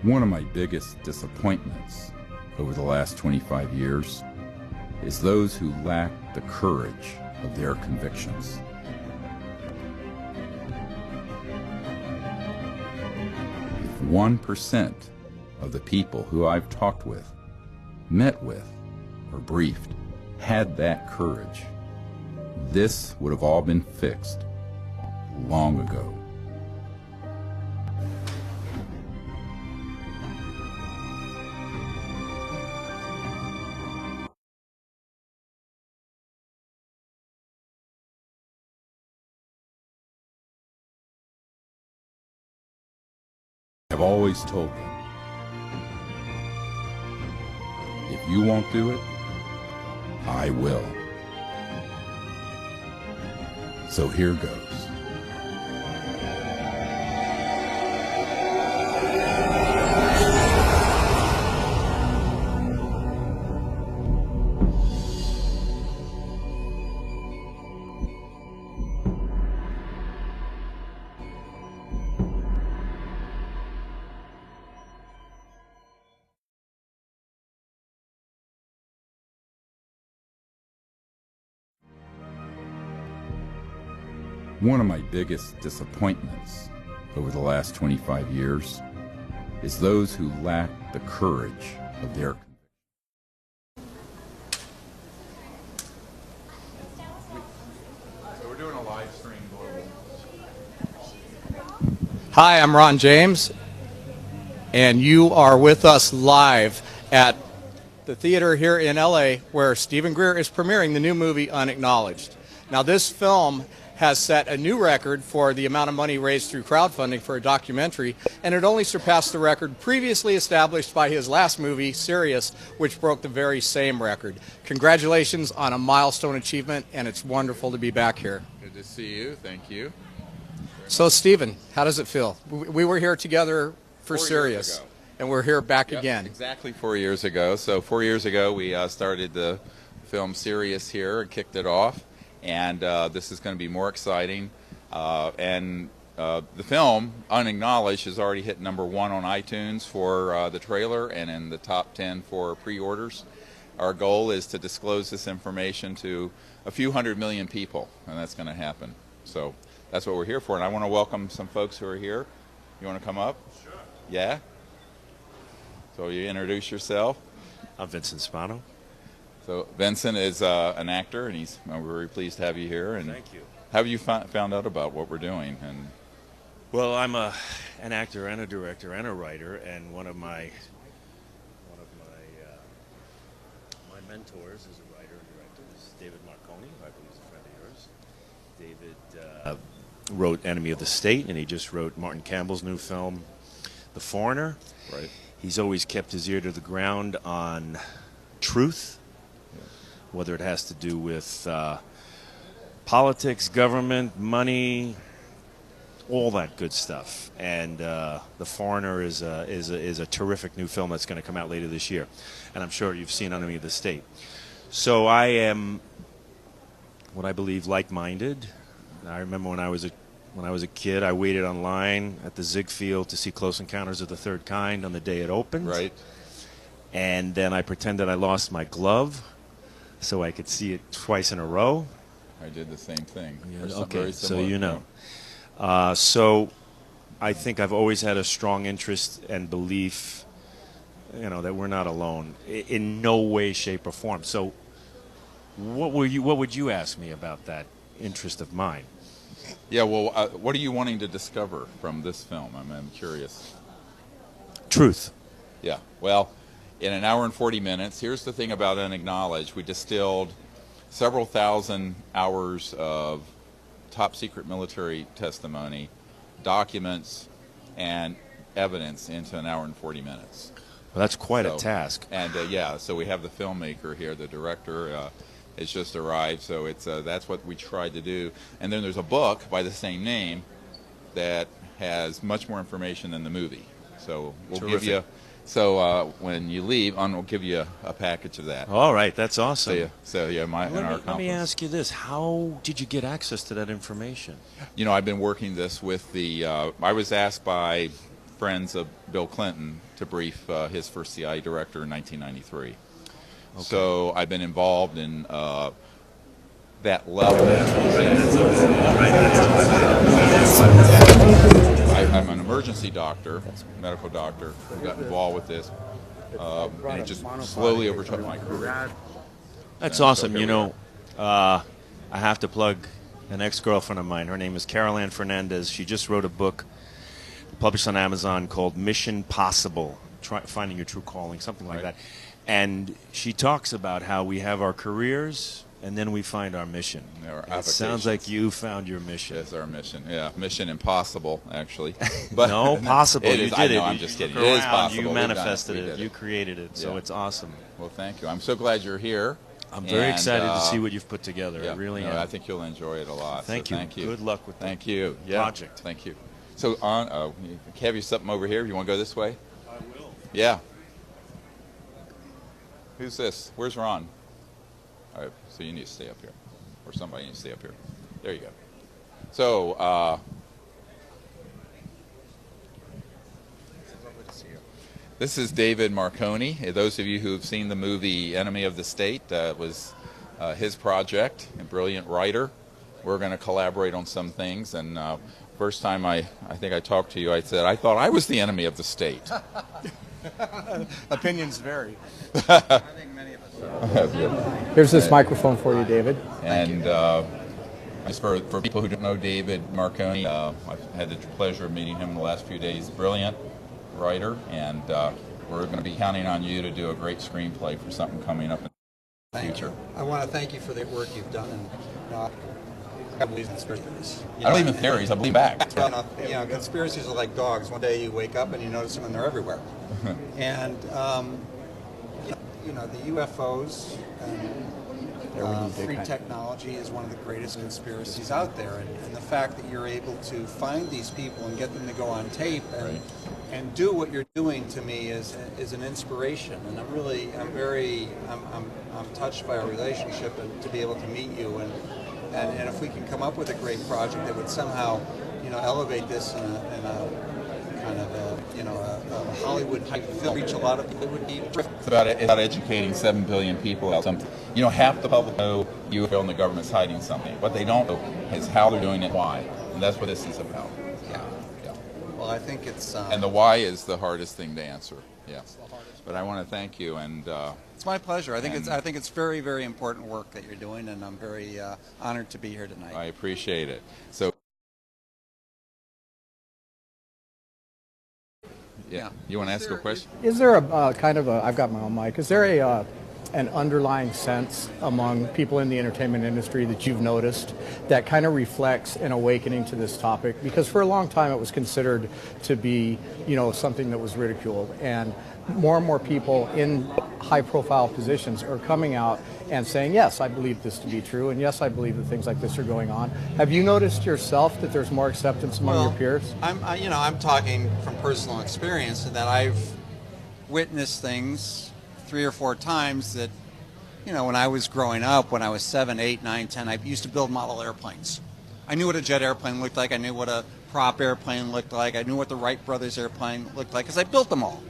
One of my biggest disappointments over the last 25 years is those who lack the courage of their convictions. If 1% of the people who I've talked with, met with, or briefed had that courage, this would have all been fixed long ago. I've always told them, if you won't do it, I will. So here goes. One of my biggest disappointments over the last 25 years is those who lack the courage of their convictions. So we're doing a live stream global. Hi, I'm Ron James, and you are with us live at the theater here in LA where Stephen Greer is premiering the new movie Unacknowledged. Now, this film has set a new record for the amount of money raised through crowdfunding for a documentary, and it only surpassed the record previously established by his last movie, Sirius, which broke the very same record. Congratulations on a milestone achievement, and it's wonderful to be back here. Good to see you. Thank you. So, Stephen, how does it feel? We were here together for Sirius, and we're here back again. Exactly 4 years ago. So 4 years ago, we started the film Sirius here and kicked it off. And this is going to be more exciting. The film, Unacknowledged, has already hit #1 on iTunes for the trailer and in the top 10 for pre-orders. Our goal is to disclose this information to a few hundred million people, and that's going to happen. So that's what we're here for. And I want to welcome some folks who are here. You want to come up? Sure. Yeah? So you introduce yourself. I'm Vincent Spano. So Vincent is an actor, and we're very pleased to have you here. And thank you. How have you found out about what we're doing? And well, I'm an actor and a director and a writer, and one of my mentors as a writer and director is David Marconi, who I believe is a friend of yours. David wrote Enemy of the State, and he just wrote Martin Campbell's new film, The Foreigner. Right. He's always kept his ear to the ground on truth. Whether it has to do with politics, government, money, all that good stuff. And The Foreigner is a terrific new film that's going to come out later this year. And I'm sure you've seen Enemy of the State. So I am what I believe like-minded. I remember when I was a kid, I waited online at the Ziegfeld to see Close Encounters of the Third Kind on the day it opened. Right. And then I pretended I lost my glove so I could see it twice in a row. I did the same thing. Yeah, okay, so you know. So I think I've always had a strong interest and belief, that we're not alone in no way, shape, or form. So what would you ask me about that interest of mine? Yeah, well, what are you wanting to discover from this film? I'm curious. Truth. Yeah, well, in an hour and 40 minutes, here's the thing about Unacknowledged. We distilled several thousand hours of top-secret military testimony, documents, and evidence into an hour and 40 minutes. Well, that's quite a task. And, so we have the filmmaker here, the director, has just arrived, so that's what we tried to do. And then there's a book by the same name that has much more information than the movie. So we'll give you... So when you leave, we'll give you a package of that. All right, that's awesome. Let me ask you this: how did you get access to that information? I've been working this with I was asked by friends of Bill Clinton to brief his first CIA director in 1993. Okay. So I've been involved in that level. I'm an emergency doctor, medical doctor, who got involved with this, and it just slowly overtook my career. That's awesome. You know, I have to plug an ex-girlfriend of mine. Her name is Carol Ann Fernandez. She just wrote a book published on Amazon called Mission Possible, Finding Your True Calling, something like that. And she talks about how we have our careers and then we find our mission. It sounds like you found your mission. It's our mission, yeah. Mission impossible, actually. But no, possible. You did it. I'm just kidding. It is possible. You manifested it. You created it. So it's awesome. Well, thank you. I'm so glad you're here. I'm very excited to see what you've put together. I really am. I think you'll enjoy it a lot. Thank you. Good luck with the project. Thank you. So, have you something over here? You want to go this way? I will. Yeah. Who's this? Where's Ron? All right, so you need to stay up here. Or somebody needs to stay up here. There you go. So, this is David Marconi. Those of you who have seen the movie Enemy of the State, was his project, a brilliant writer. We're going to collaborate on some things. And first time I think I talked to you, I said, I thought I was the enemy of the state. Opinions vary. I think many of us. Here's this microphone for you, David. And for people who don't know David Marconi, I've had the pleasure of meeting him in the last few days. Brilliant writer, and we're going to be counting on you to do a great screenplay for something coming up in the future. I want to thank you for the work you've done. And I believe in conspiracies. I don't believe in theories. I believe back. Conspiracies are like dogs. One day you wake up and you notice them, and they're everywhere. And the UFOs and free technology is one of the greatest conspiracies out there. And the fact that you're able to find these people and get them to go on tape and do what you're doing, to me, is an inspiration. And I'm touched by our relationship and to be able to meet you. And if we can come up with a great project that would somehow, elevate this in a kind of a Hollywood type film, reach a lot of people, it would be terrific. It's about educating 7 billion people about something. Half the public know UFO and the government's hiding something. What they don't know is how they're doing it, why, and that's what this is about. Yeah. Well, I think it's. And the why is the hardest thing to answer. Yeah. But I want to thank you, and it's my pleasure. I think it's very, very important work that you're doing, and I'm very honored to be here tonight. I appreciate it. So, yeah, you want to ask a question? Is there a kind of a? I've got my own mic. Is there an underlying sense among people in the entertainment industry that you've noticed that kind of reflects an awakening to this topic? Because for a long time it was considered to be, something that was ridiculed, and more people in high-profile positions are coming out and saying, yes, I believe this to be true, and yes, I believe that things like this are going on. Have you noticed yourself that there's more acceptance among your peers? I'm talking from personal experience in that I've witnessed things 3 or 4 times that, when I was growing up, when I was 7, 8, 9, 10, I used to build model airplanes. I knew what a jet airplane looked like. I knew what a prop airplane looked like. I knew what the Wright brothers airplane looked like because I built them all.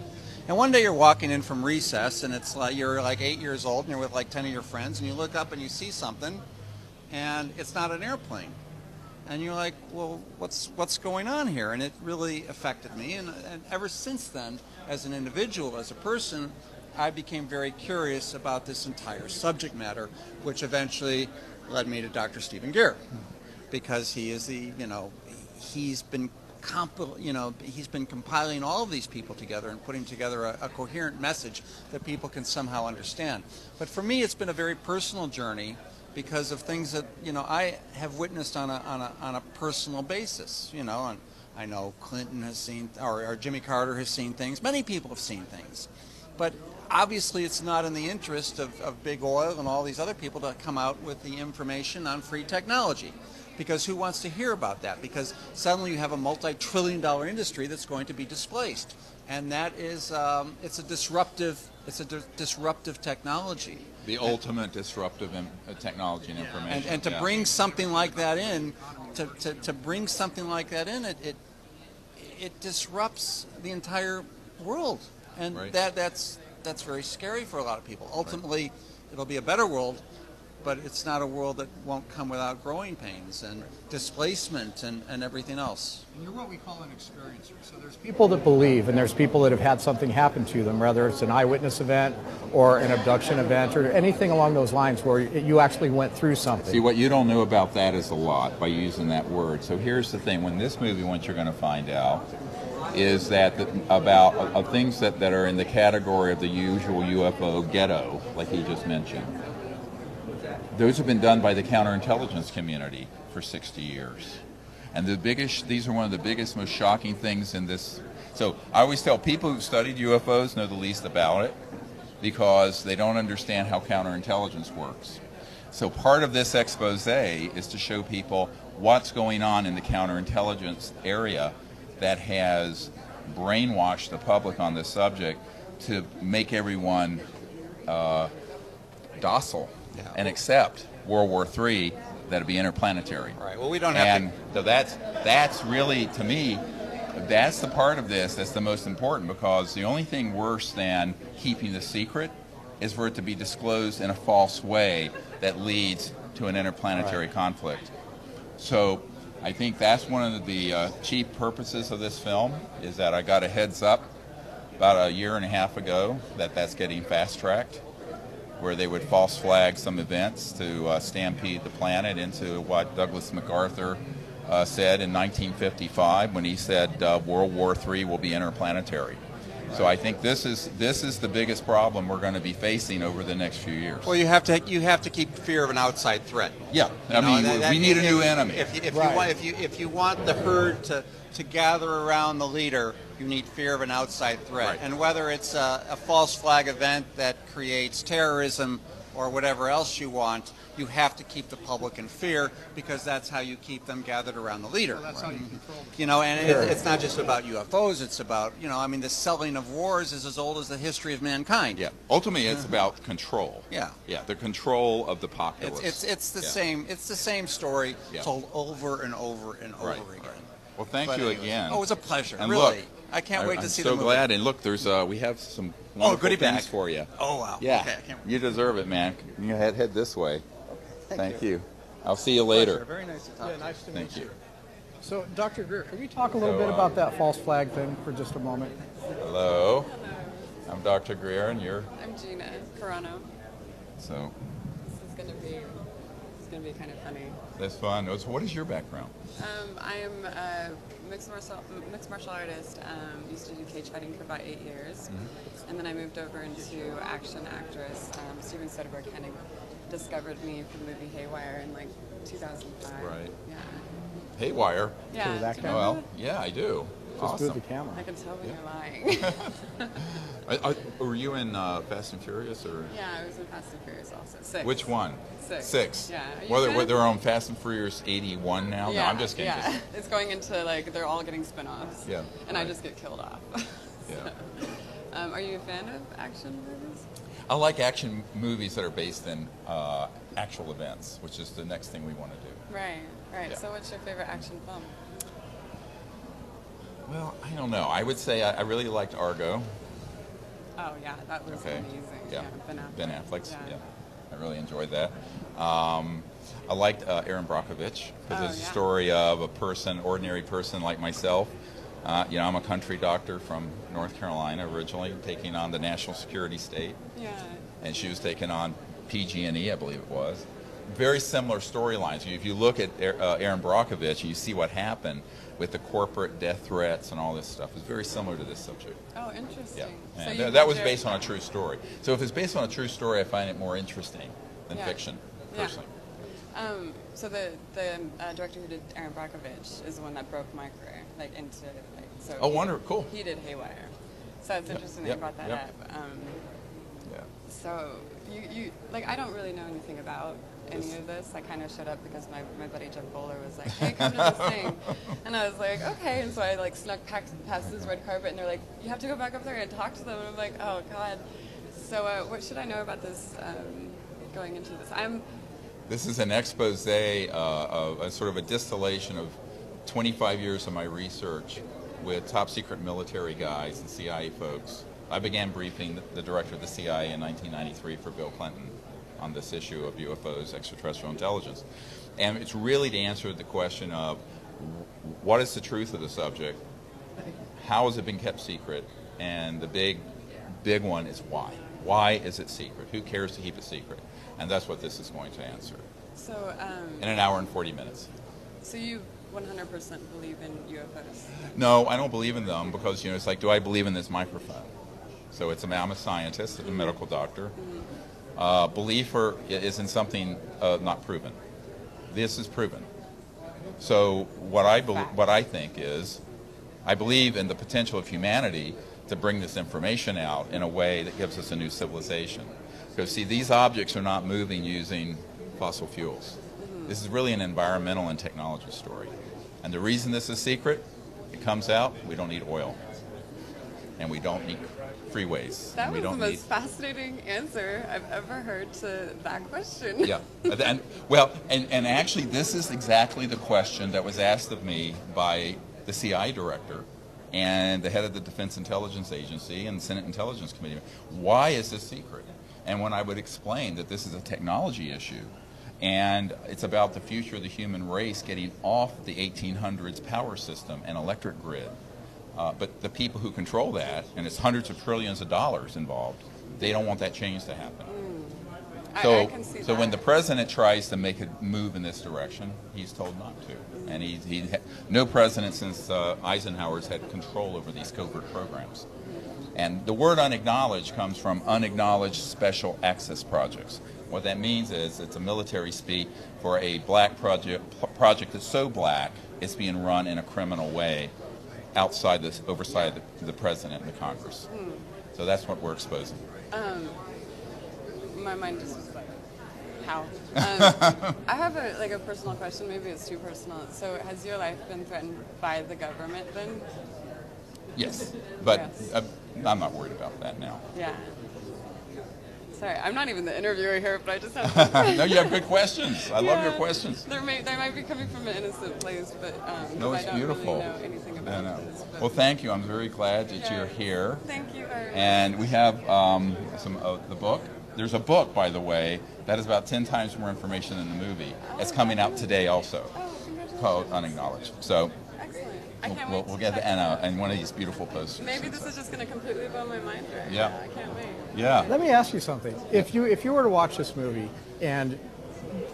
And one day you're walking in from recess, and it's like you're like 8 years old, and you're with like 10 of your friends, and you look up and you see something, and it's not an airplane. And you're like, well, what's going on here? And it really affected me. And ever since then, as an individual, as a person, I became very curious about this entire subject matter, which eventually led me to Dr. Stephen Greer, because he is he's been compiling all of these people together and putting together a coherent message that people can somehow understand. But for me, it's been a very personal journey because of things that I have witnessed on a personal basis. And I know Clinton has seen, or Jimmy Carter has seen things. Many people have seen things, but obviously it's not in the interest of big oil and all these other people to come out with the information on free technology. Because who wants to hear about that? Because suddenly you have a multi-trillion-dollar industry that's going to be displaced, and that is it's a disruptive technology. The ultimate disruptive technology and information. And to bring something like that in, to bring something like that in, it disrupts the entire world, and Right. that's very scary for a lot of people. Ultimately, it'll be a better world, but it's not a world that won't come without growing pains and displacement and everything else. And you're what we call an experiencer. So there's people that believe, and there's people that have had something happen to them, whether it's an eyewitness event or an abduction event or anything along those lines where you actually went through something. See, what you don't know about that is a lot by using that word. So here's the thing: when this movie, what you're going to find out is that about things that are in the category of the usual UFO ghetto, like he just mentioned. Those have been done by the counterintelligence community for 60 years. And these are one of the biggest, most shocking things in this. So I always tell people who studied UFOs know the least about it because they don't understand how counterintelligence works. So part of this expose is to show people what's going on in the counterintelligence area that has brainwashed the public on this subject to make everyone docile and accept World War III that'd be interplanetary. Right. Well, we don't have And so that's really, to me, that's the part of this that's the most important, because the only thing worse than keeping the secret is for it to be disclosed in a false way that leads to an interplanetary conflict. So I think that's one of the chief purposes of this film, is that I got a heads up about a year and a half ago that that's getting fast-tracked, where they would false flag some events to stampede the planet into what Douglas MacArthur said in 1955 when he said World War III will be interplanetary. So I think this is the biggest problem we're going to be facing over the next few years. Well, you have to keep fear of an outside threat. Yeah, You know, we need a new enemy. If you want the herd to gather around the leader, you need fear of an outside threat. Right. And whether it's a false flag event that creates terrorism or whatever else you want, you have to keep the public in fear, because that's how you keep them gathered around the leader. Well, that's how you control them. You know, and it's not just about UFOs. It's about, the selling of wars is as old as the history of mankind. Yeah, ultimately it's about control. Yeah. Yeah, the control of the populace. It's the Yeah. same. It's the same story Yeah. told over and over and over Right, again. right. Well, thank But you anyways. again. Oh, it was a pleasure. And really, look, I can't wait to see I'm the so movie. glad. And look, there's we have some wonderful goodie things bag. for you. Oh wow. Yeah, Okay, I can't wait. you deserve it, man. You head this way. Thank you. I'll see you Pleasure. later. Very nice to talk to you. Nice to Thank you. So, Dr. Greer, can we talk a little So, bit about that false flag thing for just a moment? Hello. I'm Dr. Greer, and you're I'm Gina Carano. so. This is gonna be kind of funny. That's fun. So what is your background? I am a mixed martial artist. Used to do cage fighting for about 8 years, and then I moved over into action actress. Steven Soderbergh kind of discovered me from the movie Haywire in like 2005. Right. Yeah. Haywire. Yeah. that do you guy? know Well, that? yeah, I do. Just move the Awesome. camera. I can tell when you're lying. Were you in Fast and Furious, or Yeah, I was in Fast and Furious also. 6. which one? Six. Yeah. Are you Well, fan? they're on Fast and Furious 81 now. Yeah, No, I'm just kidding. yeah. It's going into like they're all getting spin-offs. Yeah, And I right. just get killed off. Yeah. Are you a fan of action movies? I like action movies that are based in actual events, which is the next thing we want to do. Right, right. Yeah. So what's your favorite action film? Well, I don't know. I would say I really liked Argo. Oh yeah, that was Okay. amazing. Yeah. Ben Affleck. Affleck's. Yeah. I really enjoyed that. I liked Aaron Brockovich, because Oh, it's a yeah. story of a person, ordinary person like myself. I'm a country doctor from North Carolina originally, taking on the national security state, Yeah. and she was taking on PG&E, I believe it was. Very similar storylines. If you look at Aaron Brockovich and you see what happened with the corporate death threats and all this stuff, it's very similar to this subject. Oh, interesting. Yeah, So and you that was did- based on a true story. So if it's based on a true story, I find it more interesting than Yeah. fiction, Yeah. personally. So the director who did Aaron Brockovich is the one that broke my career, like into like. So Oh, he- wonderful! Cool. He did Haywire. So it's interesting that Yep, you brought that yep. up. Yeah. So you like I don't really know anything about any Yes. of this. I kind of showed up because my buddy Jeff Bowler was like, "Hey, come to this thing," and I was like, "Okay." And so I like snuck past this red carpet, and they're like, "You have to go back up there and talk to them." And I'm like, "Oh God." So what should I know about this going into this? This is an expose of a sort of a distillation of 25 years of my research with top secret military guys and CIA folks. I began briefing the director of the CIA in 1993 for Bill Clinton on this issue of UFOs, extraterrestrial intelligence. And it's really to answer the question of what is the truth of the subject, how has it been kept secret, and the big one is why. Why is it secret? Who cares to keep it secret? And that's what this is going to answer. So, in an hour and 40 minutes. So you 100% believe in UFOs? No, I don't believe in them because, it's like, do I believe in this microphone? So I'm a scientist, a medical doctor. Belief is in something not proven. This is proven. So what I think is, I believe in the potential of humanity to bring this information out in a way that gives us a new civilization. Because see, these objects are not moving using fossil fuels. This is really an environmental and technology story. And the reason this is secret, it comes out, we don't need oil. And we don't need freeways. That and we was the don't most fascinating answer I've ever heard to that question. Yeah. And actually, this is exactly the question that was asked of me by the CIA director and the head of the Defense Intelligence Agency and the Senate Intelligence Committee. Why is this secret? And when I would explain that this is a technology issue and it's about the future of the human race getting off the 1800s power system and electric grid, but the people who control that, and it's hundreds of trillions of dollars involved, they don't want that change to happen. I can see So that. when the president tries to make a move in this direction, he's told not to. And no president since Eisenhower's had control over these covert programs. And the word unacknowledged comes from unacknowledged special access projects. What that means is it's a military speak for a black project that's so black it's being run in a criminal way outside the oversight of the president and the Congress. So that's what we're exposing. My mind just was like, how? I have a personal question. Maybe it's too personal. So has your life been threatened by the government then? Yes, but Yes. I'm not worried about that now. Yeah. Sorry, I'm not even the interviewer here, but I just have. No, you have good questions. I love your questions. They might be coming from an innocent place, but No, I it's don't beautiful. really know anything about this. But Well, thank you. I'm very glad that Yeah. you're here. Thank you very much. And we have some of the book. There's a book, by the way, that is about 10 times more information than the movie. It's coming out today also, Congratulations. called Unacknowledged. So Excellent. I can't wait we'll to get check the it out. and one of these beautiful posters. Maybe this is just going to completely blow my mind right Yeah. now. I can't wait. Yeah. Let me ask you something. If you were to watch this movie and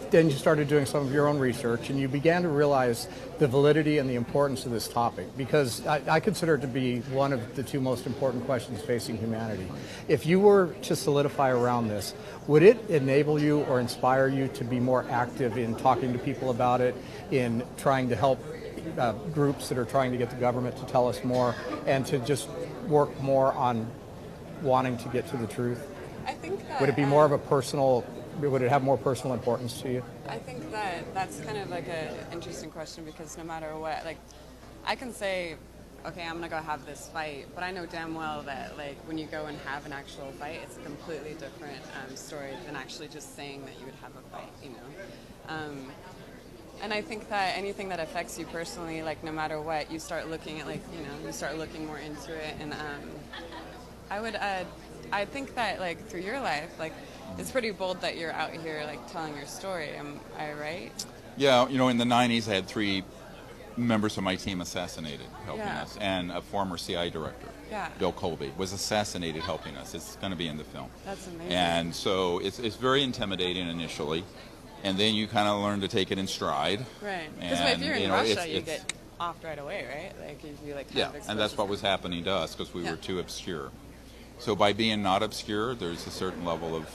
then you started doing some of your own research and you began to realize the validity and the importance of this topic, because I consider it to be one of the two most important questions facing humanity. If you were to solidify around this, would it enable you or inspire you to be more active in talking to people about it, in trying to help groups that are trying to get the government to tell us more, and to just work more on wanting to get to the truth? I think that. Would it be more of a personal, would it have more personal importance to you? I think that that's kind of like an interesting question because no matter what, like, I can say, okay, I'm gonna go have this fight, but I know damn well that like when you go and have an actual fight, it's a completely different story than actually just saying that you would have a fight, you know. And I think that anything that affects you personally, like no matter what, you start looking at you start looking more into it. And I think that like through your life, like it's pretty bold that you're out here like telling your story. Am I right? Yeah, in the 90s I had 3 members of my team assassinated helping Yeah. us, and a former CIA director, Yeah. Bill Colby, was assassinated helping us. It's going to be in the film. That's amazing. And so it's very intimidating initially, and then you kind of learn to take it in stride. Right. Because And, if you're in you know, Russia, you it's- get offed right away, right? Like if you like. Yeah, and that's what was happening to us because we Yeah. were too obscure. So by being not obscure, there's a certain level of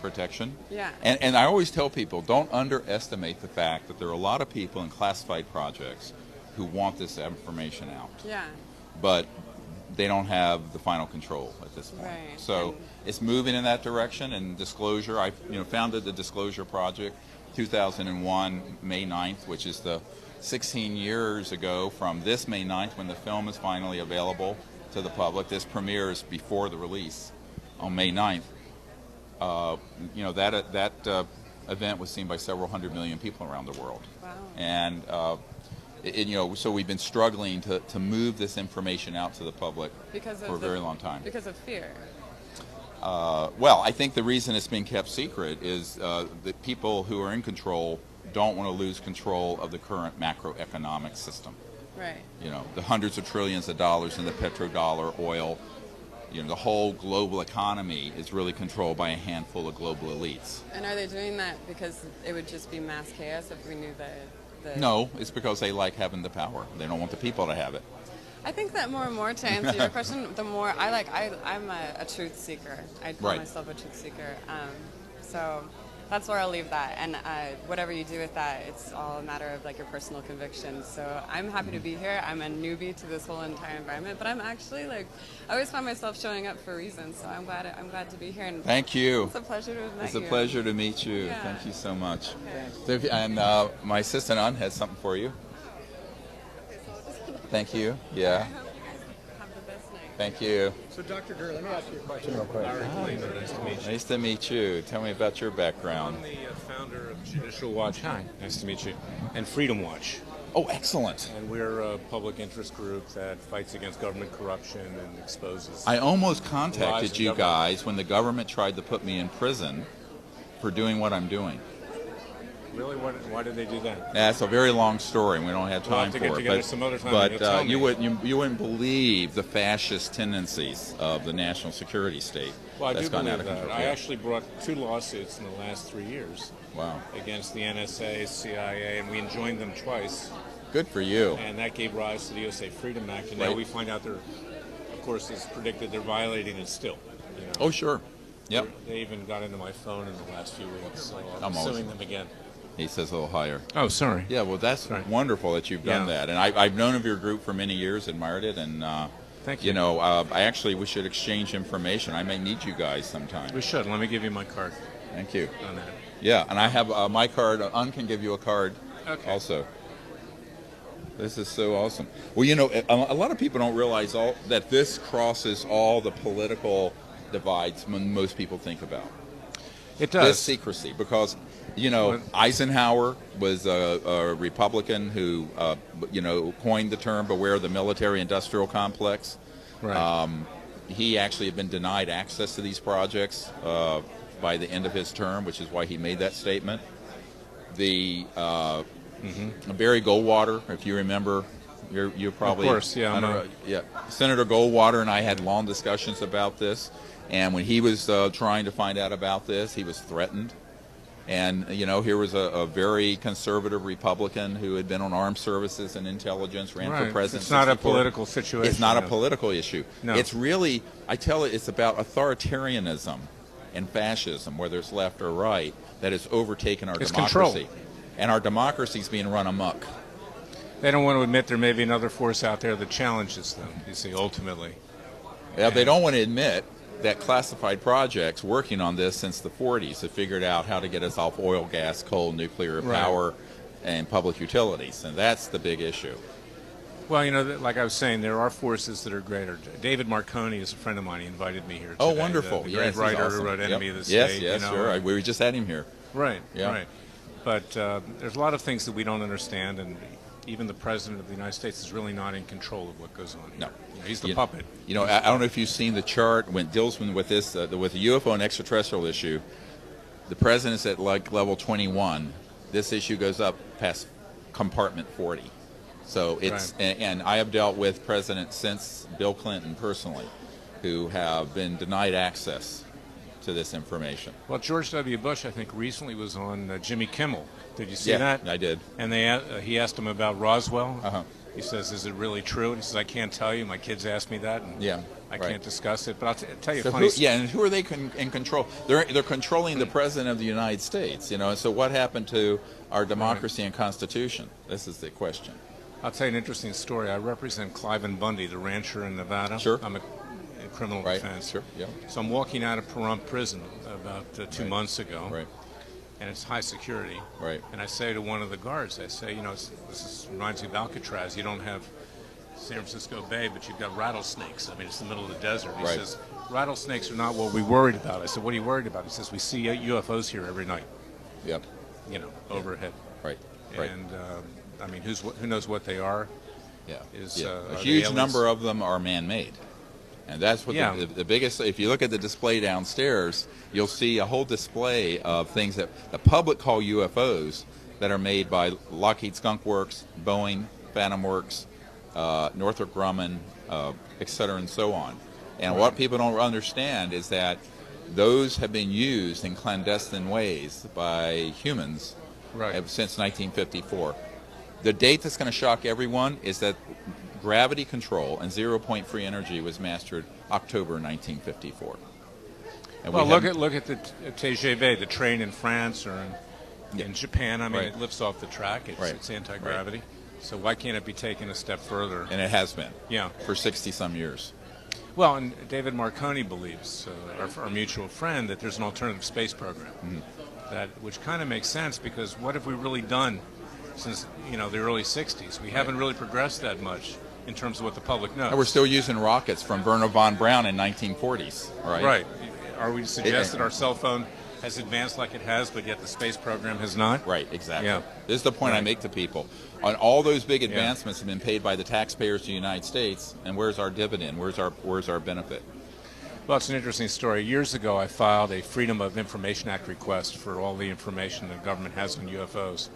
protection. Yeah. And I always tell people, don't underestimate the fact that there are a lot of people in classified projects who want this information out, Yeah. but they don't have the final control at this point. Right. So And- it's moving in that direction. And disclosure, I founded the Disclosure Project 2001, May 9th, which is the 16 years ago from this May 9th when the film is finally available to the public. This premieres before the release on May 9th. That event was seen by several hundred million people around the world. Wow. And So we've been struggling to move this information out to the public for a very long time. Because of fear. Well, I think the reason it's been kept secret is that people who are in control don't want to lose control of the current macroeconomic system. Right. The hundreds of trillions of dollars in the petrodollar, oil, the whole global economy is really controlled by a handful of global elites. And are they doing that because it would just be mass chaos if we knew the... No, it's because they like having the power. They don't want the people to have it. I think that more and more, to answer your question, the more I'm a truth seeker. I call myself a truth seeker. So that's where I'll leave that. And whatever you do with that, it's all a matter of like your personal conviction. So I'm happy to be here. I'm a newbie to this whole entire environment, but I'm actually I always find myself showing up for reasons. So I'm glad to be here. And thank you. It's a pleasure to have met It's you. a pleasure to meet you. Yeah. Thank you so much. Okay. And my assistant Un has something for you. Thank you. Yeah. I hope you guys have the best night. Thank you. So, Dr. Greer, let me ask you a question real quick. Nice to meet you. Nice to meet you. Tell me about your background. I'm the founder of Judicial Watch. Hi, nice to meet you. And Freedom Watch. Oh, excellent. And we're a public interest group that fights against government corruption and exposes. I almost Lies contacted of you government. guys when the government tried to put me in prison for doing what I'm doing. Really? Why did they do that? That's a very long story, and we don't have We'll time have to for get it. together some other time and you'll tell you me. wouldn't believe the fascist tendencies of the national security state. Well, I that's do gone believe out of that. control. I Yeah. actually brought 2 lawsuits in the last 3 years Wow, against the NSA, CIA, and we enjoined them twice. good for you. And that gave rise to the USA Freedom Act. And now Right. we find out they're, of course, it's predicted they're violating it still. Oh, sure. Yep. They even got into my phone in the last few weeks, so I'm I'm always- suing them again. He says a little higher. Oh, sorry. Yeah, well, that's Sorry. wonderful that you've done Yeah. that. And I've known of your group for many years, admired it, and Thank you. we should exchange information. I may need you guys sometime. We should. Let me give you my card Thank you. on that. Yeah, and I have my card. Un can give you a card Okay. also. This is so awesome. Well, a lot of people don't realize that this crosses all the political divides most people think about. It This does. secrecy, because Eisenhower was a Republican who coined the term "beware the military-industrial complex." Right. He actually had been denied access to these projects by the end of his term, which is why he made that statement. The Barry Goldwater, if you remember, you're probably Of course, yeah. Senator Goldwater and I had long discussions about this, and when he was trying to find out about this, he was threatened. And here was a very conservative Republican who had been on armed services and intelligence, ran for Right. president. It's not a 64. political situation. It's not a no. political issue. No. It's really, it's about authoritarianism and fascism, whether it's left or right, that has overtaken our It's democracy. control. And our democracy is being run amok. They don't want to admit there may be another force out there that challenges them, you see, ultimately. Yeah, they don't want to admit that classified projects working on this since the 40s have figured out how to get us off oil, gas, coal, nuclear Right. power, and public utilities. And that's the big issue. Well, like I was saying, there are forces that are greater. David Marconi is a friend of mine. He invited me here today. Oh, wonderful. The yes, great he's writer awesome. who wrote Enemy Yep. of the Yes, State. yes, sure. We just had him here. Right, Yeah. right. But there's a lot of things that we don't understand, and even the President of the United States is really not in control of what goes on here. No. He's the puppet. I don't know if you've seen the chart when it deals with this, with the UFO and extraterrestrial issue. The president's at level 21. This issue goes up past compartment 40. So it's, Right. and I have dealt with presidents since Bill Clinton personally, who have been denied access to this information. Well, George W. Bush, I think, recently was on Jimmy Kimmel. Did you see Yeah, that? I did. And he asked him about Roswell. Uh-huh. He says, "Is it really true?" And he says, "I can't tell you. My kids asked me that, and Yeah, I right. can't discuss it." But I'll tell you a So funny. and who are they in control? They're controlling the president of the United States, And so what happened to our democracy and constitution? This is the question. I'll tell you an interesting story. I represent Cliven Bundy, the rancher in Nevada. Sure. I'm a criminal Right. defense. Sure. Yeah. So I'm walking out of Pahrump prison about 2 Right. months ago. Right. And it's high security. Right. And I say to one of the guards, I say, this reminds me of Alcatraz. You don't have San Francisco Bay, but you've got rattlesnakes. I mean, it's the middle of the desert. He Right. says, rattlesnakes are not what we worried about. I said, what are you worried about? He says, we see UFOs here every night, Yep. overhead. Right. Right. And I mean, who knows what they are? Yeah. Is, Yeah. are A they huge aliens? number of them are man-made. And that's what Yeah. the biggest, if you look at the display downstairs, you'll see a whole display of things that the public call UFOs that are made by Lockheed Skunk Works, Boeing, Phantom Works, Northrop Grumman, et cetera, and so on. And what people don't understand is that those have been used in clandestine ways by humans since 1954. The date that's going to shock everyone is that gravity control and zero-point free energy was mastered October 1954. And Well, look at the TGV, the train in France or in Japan. I mean, Right. it lifts off the track. It's anti-gravity. So why can't it be taken a step further? And it has been. Yeah. For 60-some years. Well, and David Marconi believes, our mutual friend, that there's an alternative space program, which kind of makes sense, because what have we really done since the early '60s? We haven't really progressed that much in terms of what the public knows. And we're still using rockets from Wernher von Braun in 1940s, right? Right. Are we to suggest that our cell phone has advanced like it has, but yet the space program has not? Right, exactly. Yeah. This is the point I make to people. On all those big advancements have been paid by the taxpayers of the United States, and where's our dividend? Where's our benefit? Well, it's an interesting story. Years ago, I filed a Freedom of Information Act request for all the information the government has on UFOs.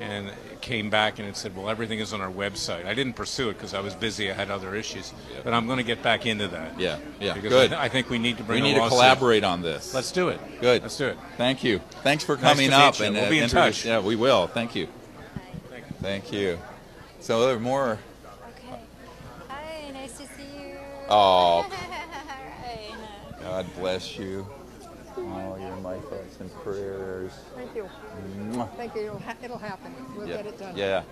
And it came back and it said, well, everything is on our website. I didn't pursue it because I was busy. I had other issues. But I'm going to get back into that. Yeah, Because good. I think we need to bring We need a to lawsuit. collaborate on this. Let's do it. Good. Let's do it. Thank you. Thanks for Nice coming to up. meet you. And We'll be in introduce- touch. Yeah, we will. Thank you. Thank you. So there are more. Okay. Hi, nice to see you. Oh, All right. God bless you. Oh, you're my thoughts and prayers. Thank you. Mwah. Thank you. It'll happen. We'll get it done. Yeah.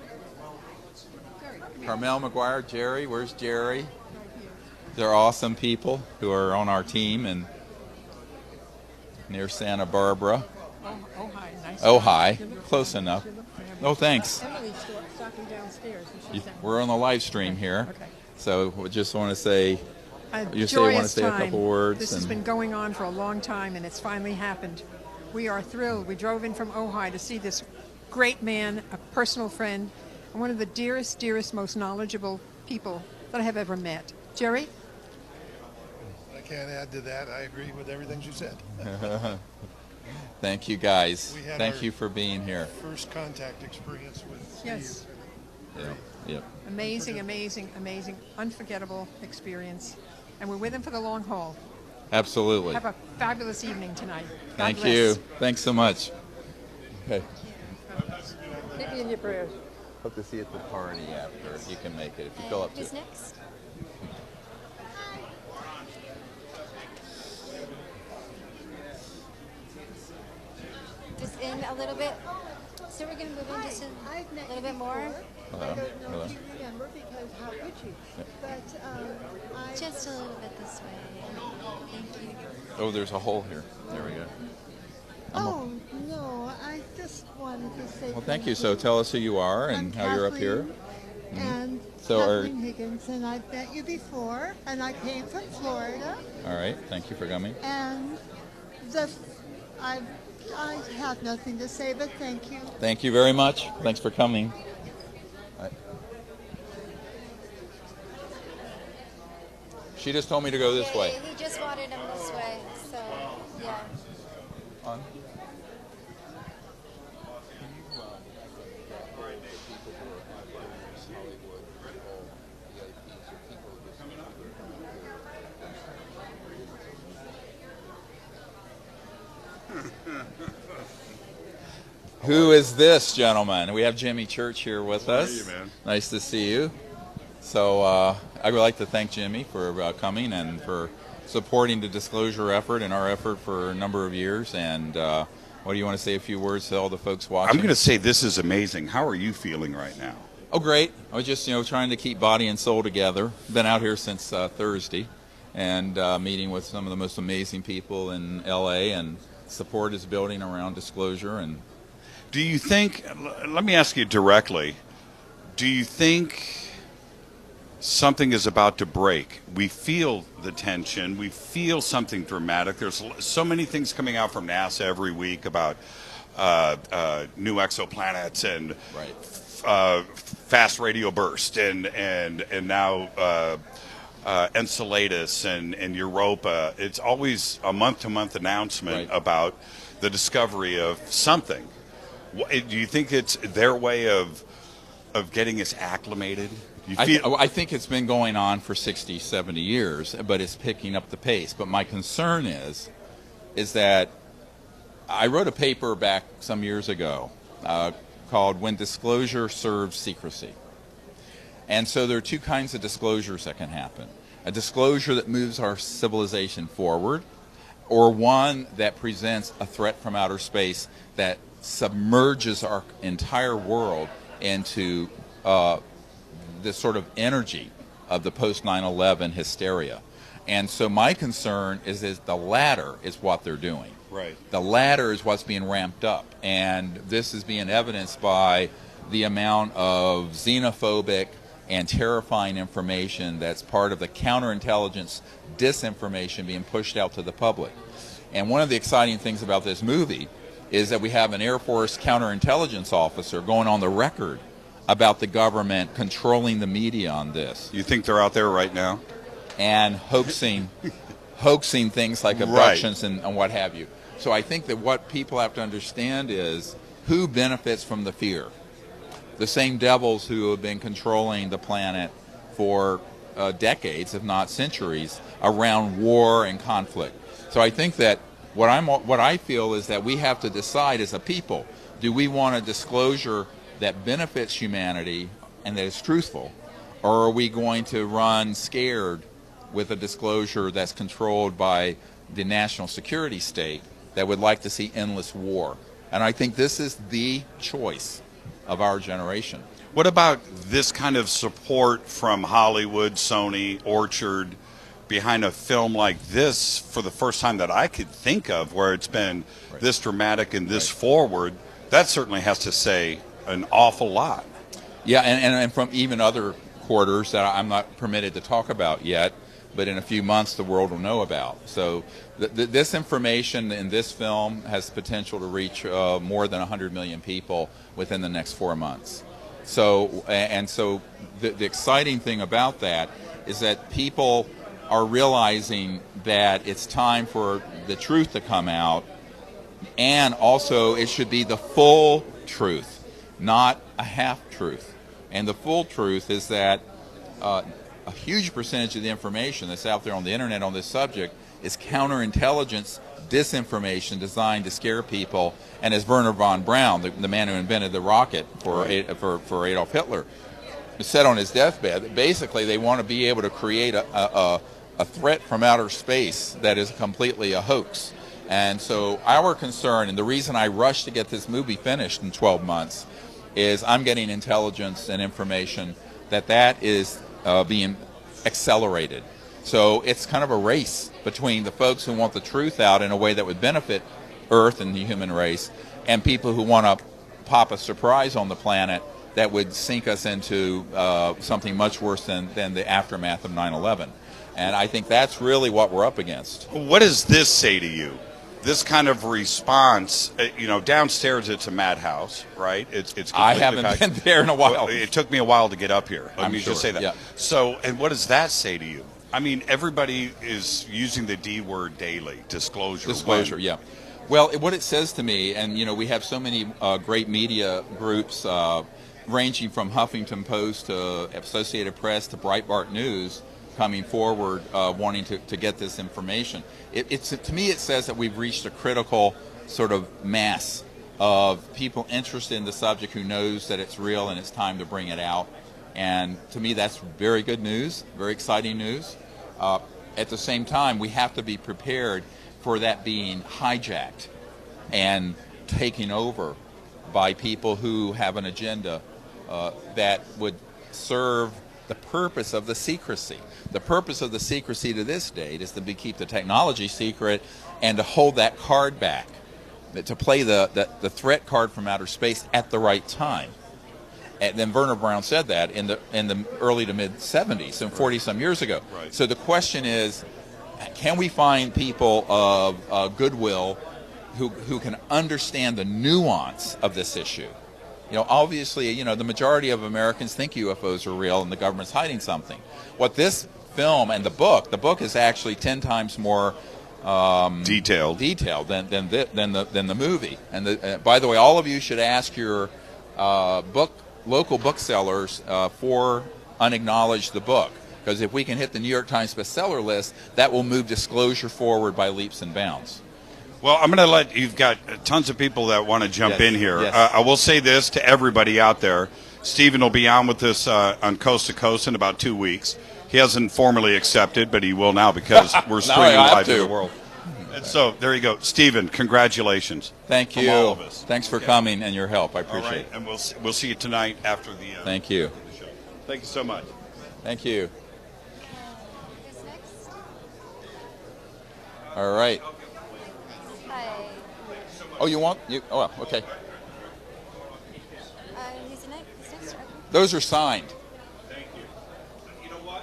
Carmel McGuire, Jerry. Where's Jerry? They're awesome people who are on our team and near Santa Barbara. Oh, hi. Nice. Oh, hi. Close enough. Oh, thanks. Emily's stopping downstairs. And she's down. We're on the live stream here. Okay. So we just want to say, A you say you want to joyous say a time. couple words. This has and- been going on for a long time, and it's finally happened. We are thrilled. We drove in from Ojai to see this great man, a personal friend, and one of the dearest, dearest, most knowledgeable people that I have ever met. Jerry? I can't add to that. I agree with everything you said. Thank you, guys. We had Thank our- you for being here. First contact experience with Yes. Yeah. Yep. Amazing, amazing, amazing, unforgettable experience. And we're with him for the long haul. Absolutely. Have a fabulous evening tonight. God Thank bless. you. Thanks so much. Okay. Keep me in your prayers. Hope to see you at the party after, if you can make it, if you fill up to Who's it. next? Just in a little bit. So we're going to move in just a little bit more. Hello. I don't know Hello. if you remember because how could you? But I Just a little bit this way. Thank you. Oh, there's a hole here. There we go. oh no, I just wanted to say. Well, thank you. So tell us who you are and I'm how you're up here. Kathleen, And So are- Kathleen Higginson, I've met you before, and I came from Florida, All right. Thank you for coming. and I have nothing to say, but thank you. Thank you very much. Thanks for coming. She just told me to go this Yeah, way. he just wanted him this way. So, yeah. On. Who is this gentleman? We have Jimmy Church here with us. you, man? Nice to see you. So I would like to thank Jimmy for coming and for supporting the disclosure effort and our effort for a number of years. And what do you want to say a few words to all the folks watching? I'm going to say this is amazing. How are you feeling right now? Oh, great. I was just, trying to keep body and soul together. Been out here since Thursday and meeting with some of the most amazing people in L.A. and support is building around disclosure. And Do you think, let me ask you directly, do you think something is about to break? We feel the tension. We feel something dramatic. There's so many things coming out from NASA every week about new exoplanets and Right. fast radio burst and now Enceladus and Europa. It's always a month-to-month announcement Right. about the discovery of something. Do you think it's their way of getting us acclimated? Do you feel I think it's been going on for 60, 70 years, but it's picking up the pace. But my concern is that I wrote a paper back some years ago called When Disclosure Serves Secrecy. And so there are two kinds of disclosures that can happen. A disclosure that moves our civilization forward, or one that presents a threat from outer space that submerges our entire world into this sort of energy of the post 9/11 hysteria. And so my concern is the latter is what they're doing. Right. The latter is what's being ramped up, and this is being evidenced by the amount of xenophobic and terrifying information that's part of the counterintelligence disinformation being pushed out to the public. And one of the exciting things about this movie is that we have an Air Force counterintelligence officer going on the record about the government controlling the media on this. You think they're out there right now? And hoaxing things like abductions and what have you. So I think that what people have to understand is who benefits from the fear. The same devils who have been controlling the planet for decades, if not centuries, around war and conflict. So I think that what I feel is that we have to decide as a people, do we want a disclosure that benefits humanity and that is truthful, or are we going to run scared with a disclosure that's controlled by the national security state that would like to see endless war? And I think this is the choice of our generation. What about this kind of support from Hollywood, Sony, Orchard, behind a film like this for the first time that I could think of, where it's been this dramatic and this forward? That certainly has to say an awful lot. Yeah, and from even other quarters that I'm not permitted to talk about yet, but in a few months the world will know about. So this information in this film has potential to reach more than 100 million people within the next 4 months. So the exciting thing about that is that people are realizing that it's time for the truth to come out, and also it should be the full truth, not a half truth. And the full truth is that a huge percentage of the information that's out there on the internet on this subject is counterintelligence disinformation designed to scare people. And as Werner von Braun, the man who invented the rocket for Adolf Hitler, said on his deathbed, basically they want to be able to create a threat from outer space that is completely a hoax. And so our concern, and the reason I rushed to get this movie finished in 12 months, is I'm getting intelligence and information that is being accelerated. So it's kind of a race between the folks who want the truth out in a way that would benefit Earth and the human race, and people who want to pop a surprise on the planet that would sink us into something much worse than the aftermath of 9/11. And I think that's really what we're up against. What does this say to you? This kind of response, downstairs it's a madhouse, right? It's I haven't been there in a while. Well, it took me a while to get up here. Let me sure, just say that. yeah. So, and what does that say to you? I mean, everybody is using the D word daily, disclosure. Disclosure, yeah. Well, what it says to me, and we have so many great media groups ranging from Huffington Post to Associated Press to Breitbart News coming forward wanting to get this information. To me, it says that we've reached a critical sort of mass of people interested in the subject who knows that it's real and it's time to bring it out. And to me, that's very good news, very exciting news. At the same time, we have to be prepared for that being hijacked and taken over by people who have an agenda that would serve the purpose of the secrecy. The purpose of the secrecy to this date is to keep the technology secret and to hold that card back, to play the threat card from outer space at the right time. And then Werner Braun said that in the early to mid 70s, and 40-some years ago. Right. So the question is, can we find people of goodwill who can understand the nuance of this issue. You know, obviously, you know, the majority of Americans think UFOs are real and the government's hiding something. What this film and the book is actually 10 times more detailed than the movie. And by the way, all of you should ask your local booksellers for Unacknowledged the book, because if we can hit the New York Times bestseller list, that will move disclosure forward by leaps and bounds. Well, I'm going to let, you've got tons of people that want to jump in here. Yes. I will say this to everybody out there. Stephen will be on with us on Coast to Coast in about 2 weeks. He hasn't formally accepted, but he will now because we're streaming live to the world. And so there you go. Stephen, congratulations. Thank you. From all of us. Thanks for coming and your help. I appreciate it. And we'll see you tonight after the Thank you. the show. Thank you so much. Thank you. All right. Hi. Oh, you want you? Oh, okay. Who's next? Okay. Those are signed. Thank you. You know what?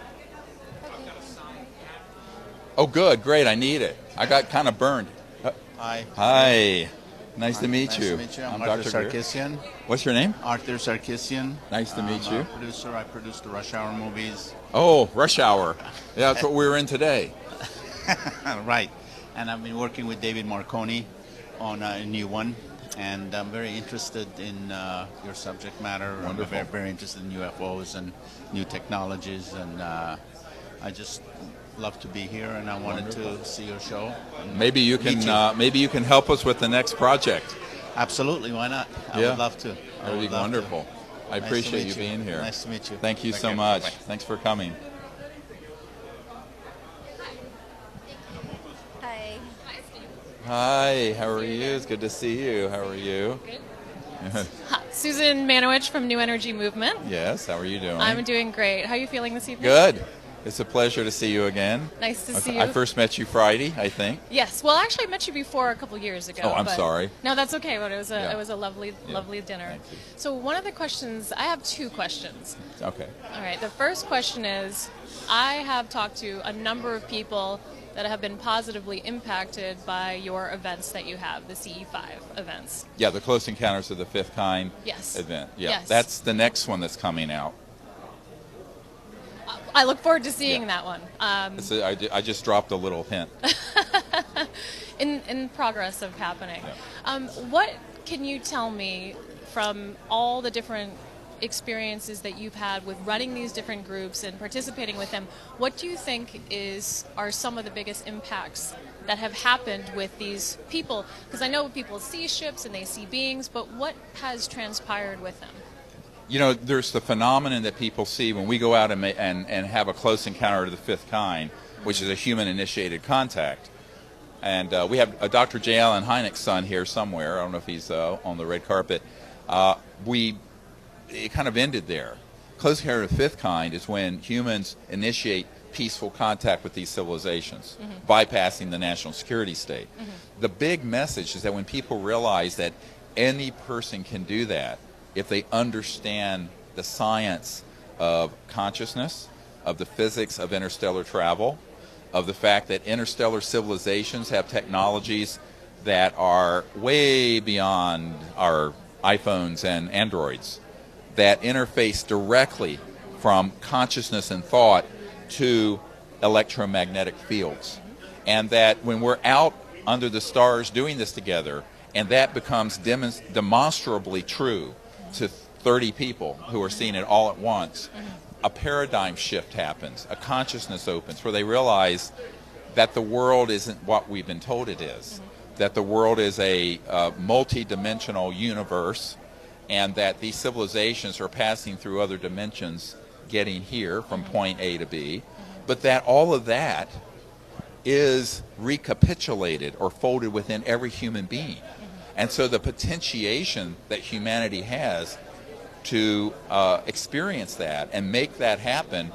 Oh, good, great. I need it. I got kind of burned. Hi. Hi. Nice to meet you. Nice to meet you. I'm Dr. Arthur Greer. Sarkisian. What's your name? Arthur Sarkisian. Nice to meet you. I'm a producer. I produce the Rush Hour movies. Oh, Rush Hour. Yeah, that's what we were in today. Right. And I've been working with David Marconi on a new one. And I'm very interested in your subject matter. Wonderful. I'm very, very interested in UFOs and new technologies. And I just love to be here. And I wanted to see your show. Maybe you can help us with the next project. Absolutely. Why not? I would love to. That would be wonderful. I appreciate you being here. Nice to meet you. Thank you so much. Thanks for coming. Hi. Hi, how are you? It's good to see you. How are you? Good. Hi, Susan Manowich from New Energy Movement. Yes, how are you doing? I'm doing great. How are you feeling this evening? Good. It's a pleasure to see you again. Nice to see you. I first met you Friday, I think. Yes. Well, actually, I met you before a couple years ago. Oh, I'm but sorry. No, that's okay. But it was a lovely dinner. Thank you. So one of the questions, I have two questions. Okay. All right. The first question is, I have talked to a number of people that have been positively impacted by your events that you have, the CE5 events. Yeah, the Close Encounters of the Fifth Kind event. Yeah, Yes. that's the next one that's coming out. I look forward to seeing that one. I just dropped a little hint. in progress of happening. Yeah. What can you tell me from all the different experiences that you've had with running these different groups and participating with them? What do you think are some of the biggest impacts that have happened with these people? Because I know people see ships and they see beings, but what has transpired with them? You know, there's the phenomenon that people see when we go out and have a close encounter of the fifth kind, which is a human-initiated contact. And we have Dr. J. Allen Hynek's son here somewhere. I don't know if he's on the red carpet. It kind of ended there. Close encounter of the fifth kind is when humans initiate peaceful contact with these civilizations, bypassing the national security state. The big message is that when people realize that any person can do that, if they understand the science of consciousness, of the physics of interstellar travel, of the fact that interstellar civilizations have technologies that are way beyond our iPhones and Androids, that interface directly from consciousness and thought to electromagnetic fields. And that when we're out under the stars doing this together, and that becomes demonstrably true to 30 people who are seeing it all at once, a paradigm shift happens, a consciousness opens where they realize that the world isn't what we've been told it is, that the world is a multi-dimensional universe, and that these civilizations are passing through other dimensions, getting here from point A to B, but that all of that is recapitulated or folded within every human being. And so the potentiation that humanity has to experience that and make that happen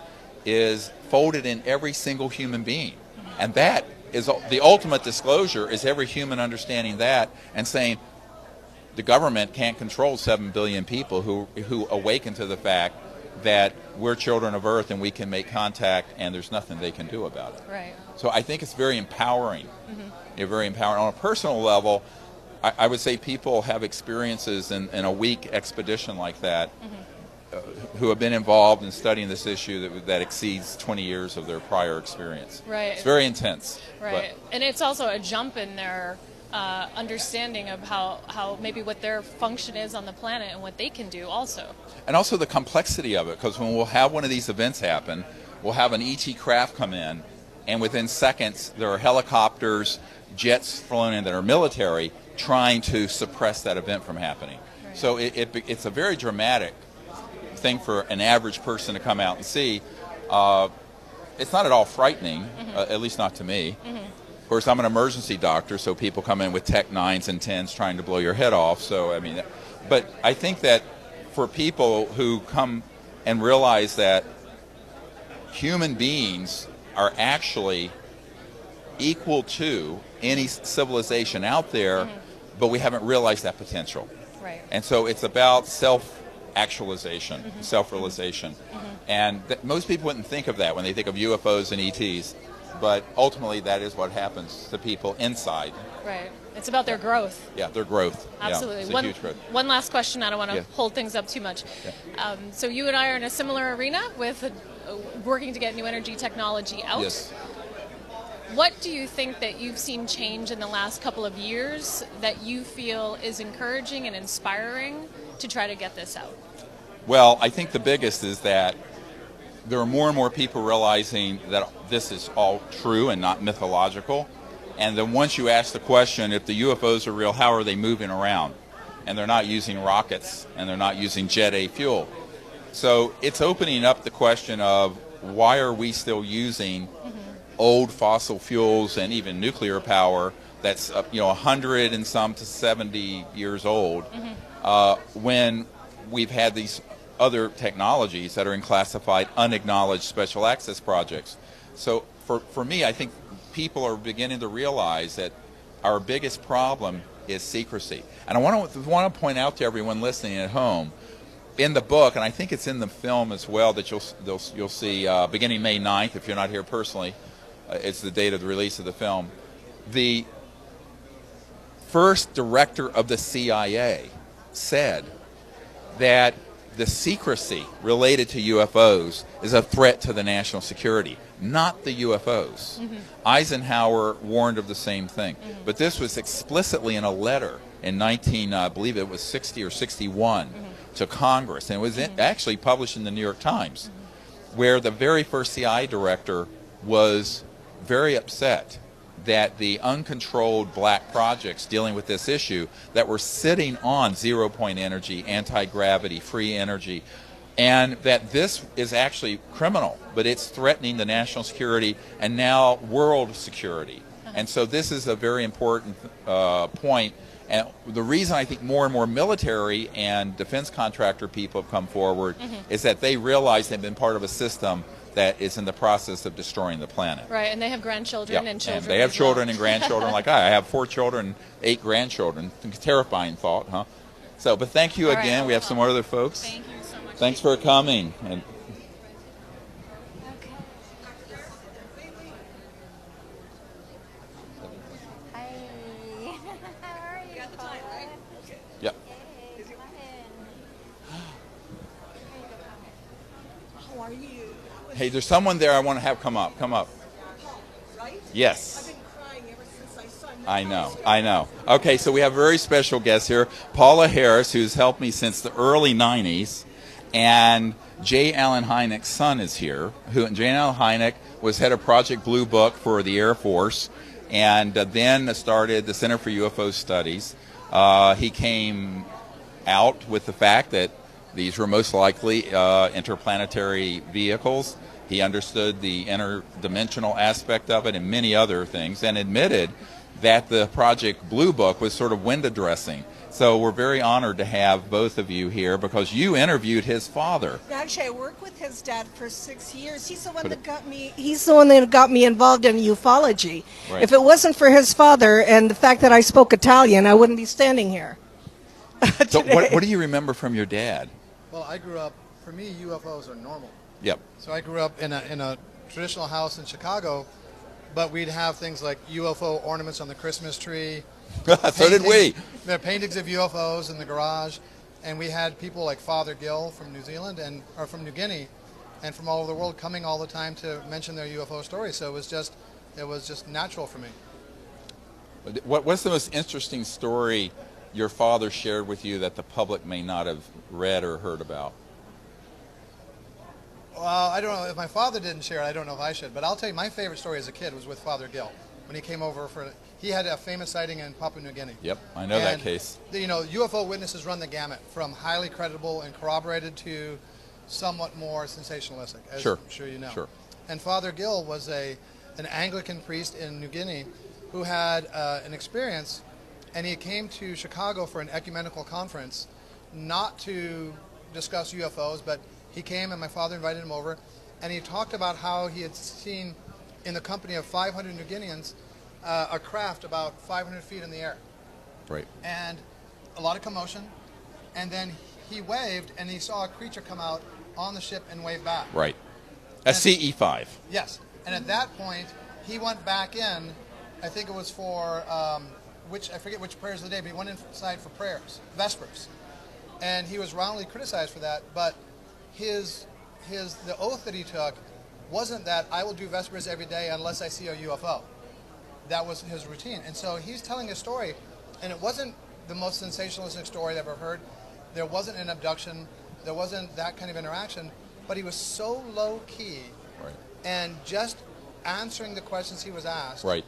is folded in every single human being. And that is the ultimate disclosure, is every human understanding that and saying the government can't control 7 billion people who awaken to the fact that we're children of Earth and we can make contact and there's nothing they can do about it. Right. So I think it's very empowering. Very empowering. On a personal level, I would say people have experiences in a week expedition like that who have been involved in studying this issue that exceeds 20 years of their prior experience. Right. It's very intense. Right. And it's also a jump in their understanding of how maybe what their function is on the planet and what they can do also. And also the complexity of it, because when we'll have one of these events happen, we'll have an ET craft come in, and within seconds there are helicopters, jets flown in that are military trying to suppress that event from happening. Right. So it's a very dramatic thing for an average person to come out and see. It's not at all frightening, at least not to me. Of course, I'm an emergency doctor, so people come in with Tech 9s and 10s trying to blow your head off. So, I mean, but I think that for people who come and realize that human beings are actually equal to any civilization out there, but we haven't realized that potential. Right. And so it's about self-actualization, self-realization. And most people wouldn't think of that when they think of UFOs and ETs, but ultimately that is what happens to people inside. Right. It's about their growth. Yeah, their growth. Absolutely. Yeah, it's a huge growth. One last question. I don't want to hold things up too much. Yeah. So you and I are in a similar arena with working to get new energy technology out. Yes. What do you think that you've seen change in the last couple of years that you feel is encouraging and inspiring to try to get this out? Well, I think the biggest is that there are more and more people realizing that this is all true and not mythological. And then once you ask the question, if the UFOs are real, how are they moving around? And they're not using rockets, and they're not using Jet A fuel. So it's opening up the question of why are we still using old fossil fuels and even nuclear power that's 100 and some to 70 years old when we've had these other technologies that are in classified unacknowledged special access projects. So for me, I think people are beginning to realize that our biggest problem is secrecy. And I want to point out to everyone listening at home, in the book, and I think it's in the film as well, that you'll see beginning May 9th, if you're not here personally, it's the date of the release of the film. The first director of the CIA said that the secrecy related to UFOs is a threat to the national security, not the UFOs. Eisenhower warned of the same thing. But this was explicitly in a letter in I believe it was 60 or 61 to Congress. And it was actually published in the New York Times, where the very first CIA director was very upset that the uncontrolled black projects dealing with this issue that were sitting on zero-point energy, anti-gravity, free energy, and that this is actually criminal, but it's threatening the national security and now world security. And so this is a very important point. And the reason I think more and more military and defense contractor people have come forward is that they realize they've been part of a system that is in the process of destroying the planet. Right, and they have grandchildren and children. And they have children and grandchildren like I have 4 children, 8 grandchildren. Terrifying thought, huh? So, but thank you again. Right, we have some other folks. Thank you so much. Thanks for coming. And hey, there's someone there I want to have come up. Come up. Right? Yes. I've been crying ever since I saw you. I know. Okay, so we have a very special guest here, Paula Harris, who's helped me since the early 90s, and J. Allen Hynek's son is here. J. Allen Hynek was head of Project Blue Book for the Air Force, and then started the Center for UFO Studies. He came out with the fact that these were most likely interplanetary vehicles. He understood the interdimensional aspect of it and many other things, and admitted that the Project Blue Book was sort of window dressing. So we're very honored to have both of you here because you interviewed his father. Actually, I worked with his dad for 6 years. He's the one that got me. He's the one that got me involved in ufology. Right. If it wasn't for his father and the fact that I spoke Italian, I wouldn't be standing here. So what do you remember from your dad? Well, I grew up. For me, UFOs are normal. Yep. So I grew up in a traditional house in Chicago, but we'd have things like UFO ornaments on the Christmas tree. So did we. There are paintings of UFOs in the garage, and we had people like Father Gill from New Zealand or from New Guinea, and from all over the world coming all the time to mention their UFO stories. So it was just natural for me. What's the most interesting story your father shared with you that the public may not have read or heard about? Well, I don't know if my father didn't share it. I don't know if I should, but I'll tell you my favorite story as a kid was with Father Gill when he came over he had a famous sighting in Papua New Guinea. Yep, I know that case. You know, UFO witnesses run the gamut from highly credible and corroborated to somewhat more sensationalistic, as I'm sure you know. Sure. And Father Gill was an Anglican priest in New Guinea who had an experience, and he came to Chicago for an ecumenical conference, not to discuss UFOs, but he came and my father invited him over, and he talked about how he had seen in the company of 500 New Guineans a craft about 500 feet in the air. Right. And a lot of commotion, and then he waved and he saw a creature come out on the ship and wave back. Right. A CE5. Yes. And at that point, he went back in, I think it was for, I forget which prayers of the day, but he went inside for prayers, Vespers. And he was roundly criticized for that, but the oath that he took wasn't that I will do Vespers every day unless I see a UFO. That was his routine. And so he's telling a story, and it wasn't the most sensationalistic story I've ever heard. There wasn't an abduction. There wasn't that kind of interaction. But he was so low-key and just answering the questions he was asked. Right.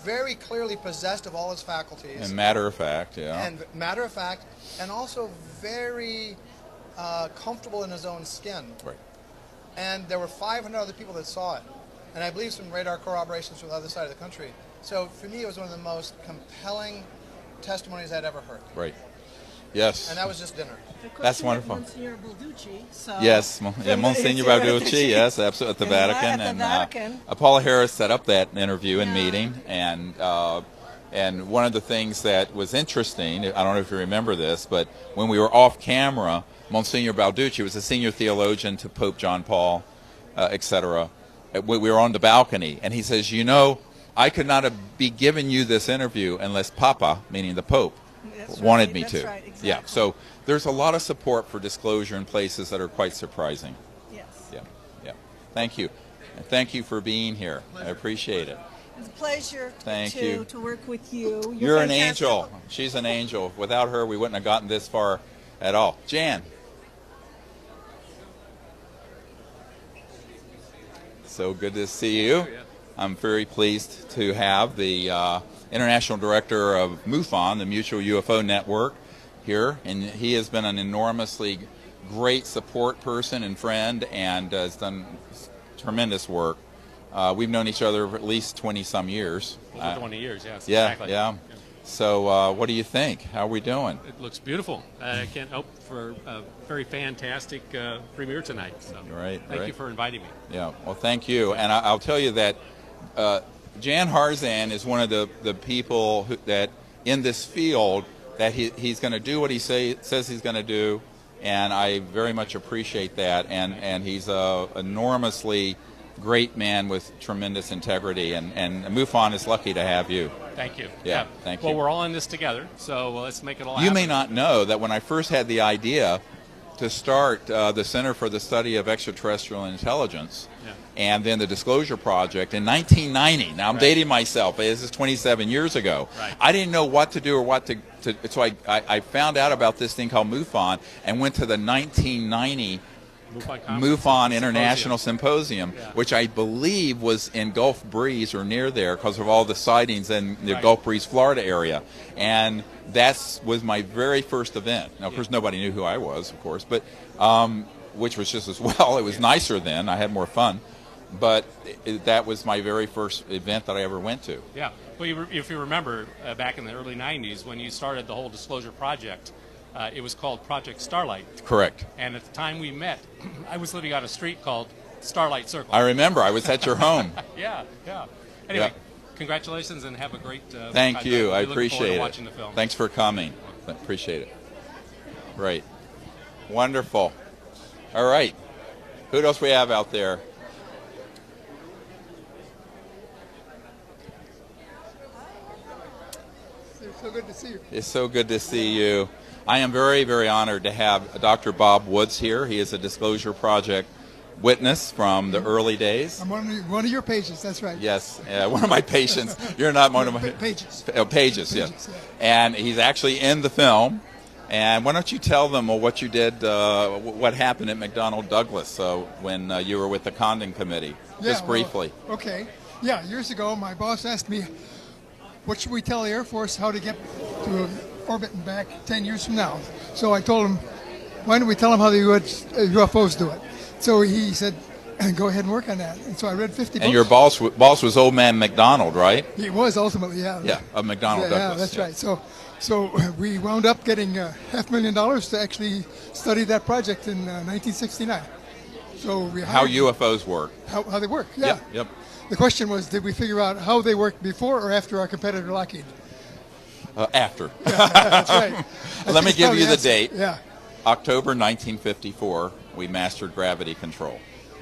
Very clearly possessed of all his faculties. And matter of fact, yeah. And matter of fact, and also very comfortable in his own skin. Right. And there were 500 other people that saw it. And I believe some radar corroborations from the other side of the country. So for me, it was one of the most compelling testimonies I'd ever heard. Right. Yes. And that was just dinner. That's wonderful. Monsignor Balducci, so Yes, Monsignor Balducci, yes, absolutely, at the Vatican. At the Vatican. Paula Harris set up that interview and meeting, and one of the things that was interesting, I don't know if you remember this, but when we were off camera, Monsignor Balducci was a senior theologian to Pope John Paul, etc. We were on the balcony, and he says, you know, I could not be giving you this interview unless Papa, meaning the Pope, wanted me to. Right, exactly. Yeah, so there's a lot of support for disclosure in places that are quite surprising. Yes. Yeah. Thank you. And thank you for being here. I appreciate it. It's a pleasure to work with you. You're an angel. She's an angel. Without her, we wouldn't have gotten this far at all. Jan. So good to see you. I'm very pleased to have the International Director of MUFON, the Mutual UFO Network, here. And he has been an enormously great support person and friend, and has done tremendous work. We've known each other for at least 20-some years. Over 20 years, yes. Yeah, Exactly. yeah. So what do you think? How are we doing? It looks beautiful. I can't hope for a very fantastic premiere tonight. So thank you for inviting me. Yeah, well, thank you. And I'll tell you that Jan Harzan is one of the people that in this field that he's going to do what he says he's going to do, and I very much appreciate that. And he's a enormously great man with tremendous integrity, and MUFON is lucky to have you. Thank you. Yeah, thank you. Well, we're all in this together, so let's make it all You happen. may not know that when I first had the idea to start the Center for the Study of Extraterrestrial Intelligence, and then the Disclosure Project in 1990. Now I'm dating myself. This is 27 years ago. I didn't know what to do or what to so I found out about this thing called MUFON and went to the 1990 MUFON International Symposium, which I believe was in Gulf Breeze or near there because of all the sightings in the Gulf Breeze, Florida area. And that was my very first event. Now, of course, nobody knew who I was, of course, but which was just as well. It was nicer then. I had more fun. But that was my very first event that I ever went to. Yeah. Well, if you remember, back in the early 90s, when you started the whole Disclosure Project, it was called Project Starlight. Correct. And at the time we met, I was living on a street called Starlight Circle. I remember. I was at your home. Yeah. Anyway, congratulations and have a great Thank you. I really appreciate it. watching the film. Thanks for coming. Appreciate it. Right. Wonderful. All right. Who else we have out there? So good to see you. It's so good to see you. I am very, very honored to have Dr. Bob Woods here. He is a Disclosure Project witness from the early days. I'm one of your patients, that's right. Yes, one of my patients. You're not one of my... Pages. Pages, yeah. And he's actually in the film. And why don't you tell them what you did, what happened at McDonnell Douglas when you were with the Condon Committee, just briefly. Well, okay. Yeah, years ago, my boss asked me, what should we tell the Air Force how to get to orbit and back 10 years from now? So I told him, why don't we tell them how the UFOs do it? So he said, go ahead and work on that. And so I read 50 books. And your boss was Old Man McDonald, right? He was ultimately, yeah. Yeah, of McDonnell Douglas. Yeah, that's right. So we wound up getting $500,000 to actually study that project in 1969. So how UFOs work. How they work, yeah. Yep. The question was, did we figure out how they worked before or after our competitor Lockheed? After. Yeah, that's right. Let me give you the date. Yeah. October 1954, we mastered gravity control.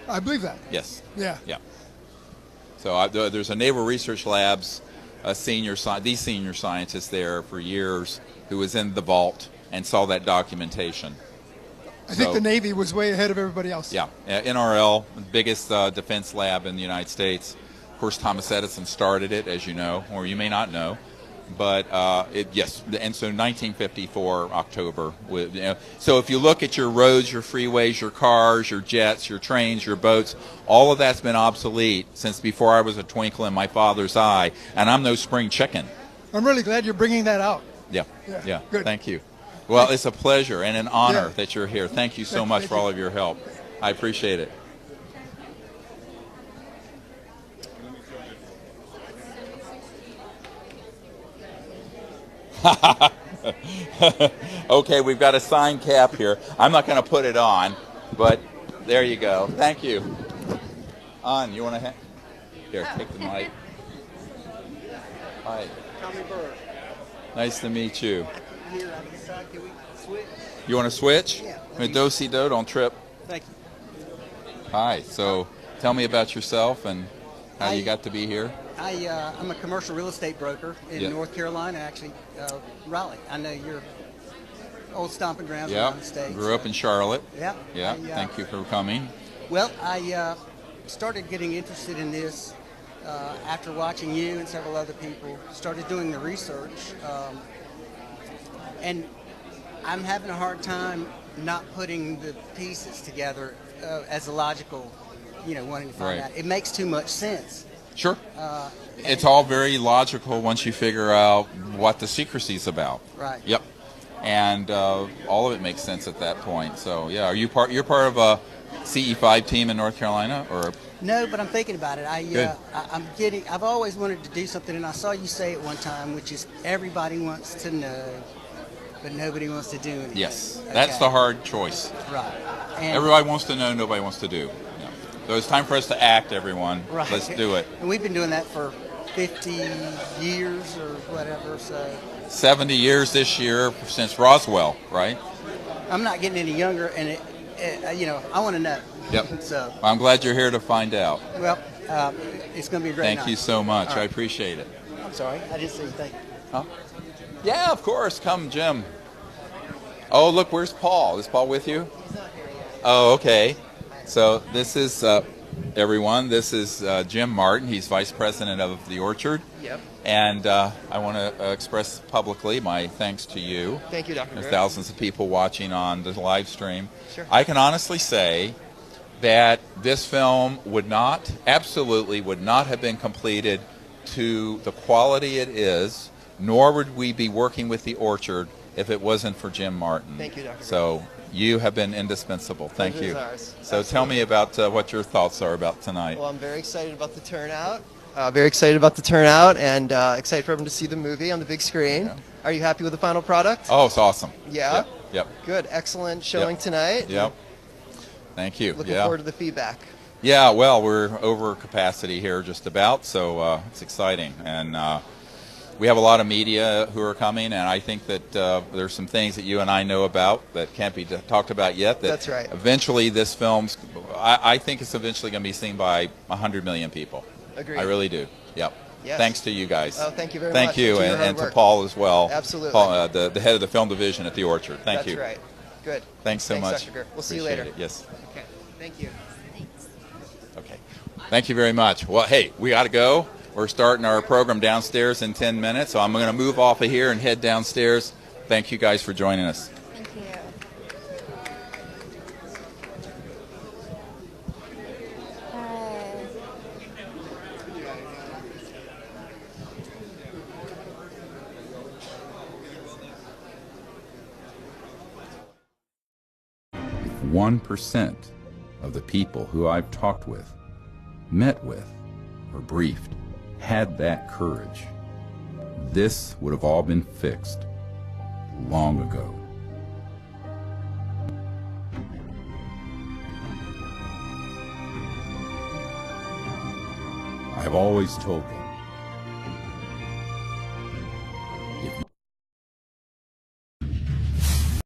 I believe that. Yes. Yeah. Yeah. So there's a Naval Research Labs the senior scientist there for years who was in the vault and saw that documentation. I think the Navy was way ahead of everybody else. Yeah. NRL, biggest defense lab in the United States. Of course, Thomas Edison started it, as you know, or you may not know. But yes, and so 1954 October. So if you look at your roads, your freeways, your cars, your jets, your trains, your boats, all of that's been obsolete since before I was a twinkle in my father's eye, and I'm no spring chicken. I'm really glad you're bringing that out. Yeah. Good. Thank you. Well, it's a pleasure and an honor that you're here. Thank you so much for all of your help. I appreciate it. Okay, we've got a sign cap here. I'm not going to put it on, but there you go. Thank you. You want to here, take the mic. Hi. Tommy Burr. Nice to meet you. Here, I decided, can we switch? You want to switch? Yeah. Do-si-do, don't trip. Thank you. Hi. So tell me about yourself and how you got to be here. I'm a commercial real estate broker in North Carolina, actually, Raleigh. I know your old stomping grounds around the States. Grew up in Charlotte. Yeah. Thank you for coming. Well, I started getting interested in this after watching you and several other people. Started doing the research, and I'm having a hard time not putting the pieces together as a logical, wanting to find out. It makes too much sense. Sure. It's all very logical once you figure out what the secrecy's about. Right. Yep. And all of it makes sense at that point. So yeah, you're part of a CE5 team in North Carolina, or? No, but I'm thinking about it. I've always wanted to do something, and I saw you say it one time, which is everybody wants to know, but nobody wants to do anything. Yes, that's the hard choice. Right. And everybody wants to know, nobody wants to do. Yeah. So it's time for us to act, everyone. Right. Let's do it. And we've been doing that for 50 years or whatever, so. 70 years this year since Roswell, right? I'm not getting any younger, and I want to know. Yep. So. I'm glad you're here to find out. Well, it's going to be a great night. Thank you so much. Right. I appreciate it. I'm sorry, I didn't say thank you. Huh? Yeah, of course. Come, Jim. Oh, look, where's Paul? Is Paul with you? He's not here yet. Oh, okay. So this is, everyone, this is Jim Martin. He's Vice President of the Orchard. Yep. And I want to express publicly my thanks to you. Thank you, Dr. There's Greer. thousands of people watching on the live stream. Sure. I can honestly say that this film absolutely would not have been completed to the quality it is, nor would we be working with the Orchard if it wasn't for Jim Martin. Thank you, Dr. Greer. So you have been indispensable. Thank Pleasure you. is ours. So tell me about what your thoughts are about tonight. Well, I'm very excited about the turnout. And excited for everyone to see the movie on the big screen. Yeah. Are you happy with the final product? Oh, it's awesome. Yeah? Yep. Good. Excellent showing tonight. Yep. Thank you. Looking forward to the feedback. Yeah, well, we're over capacity here just about, so it's exciting. And we have a lot of media who are coming, and I think that there's some things that you and I know about that can't be talked about yet. That's right. Eventually this film's, I think it's eventually going to be seen by 100 million people. Agreed. I really do. Yep. Yes. Thanks to you guys. Oh, thank you very Thank much. you, for your and, hard and to work. Paul as well. Absolutely. Paul, the head of the film division at the Orchard. Thank you. That's right. Good. Thanks so much. Dr. Greer. We'll see you Appreciate later. it. Yes. Okay. Thank you. Okay. Thank you very much. Well, hey, we got to go. We're starting our program downstairs in 10 minutes, so I'm going to move off of here and head downstairs. Thank you guys for joining us. Thank you. 1% of the people who I've talked with, met with, or briefed had that courage, this would have all been fixed long ago. I've always told them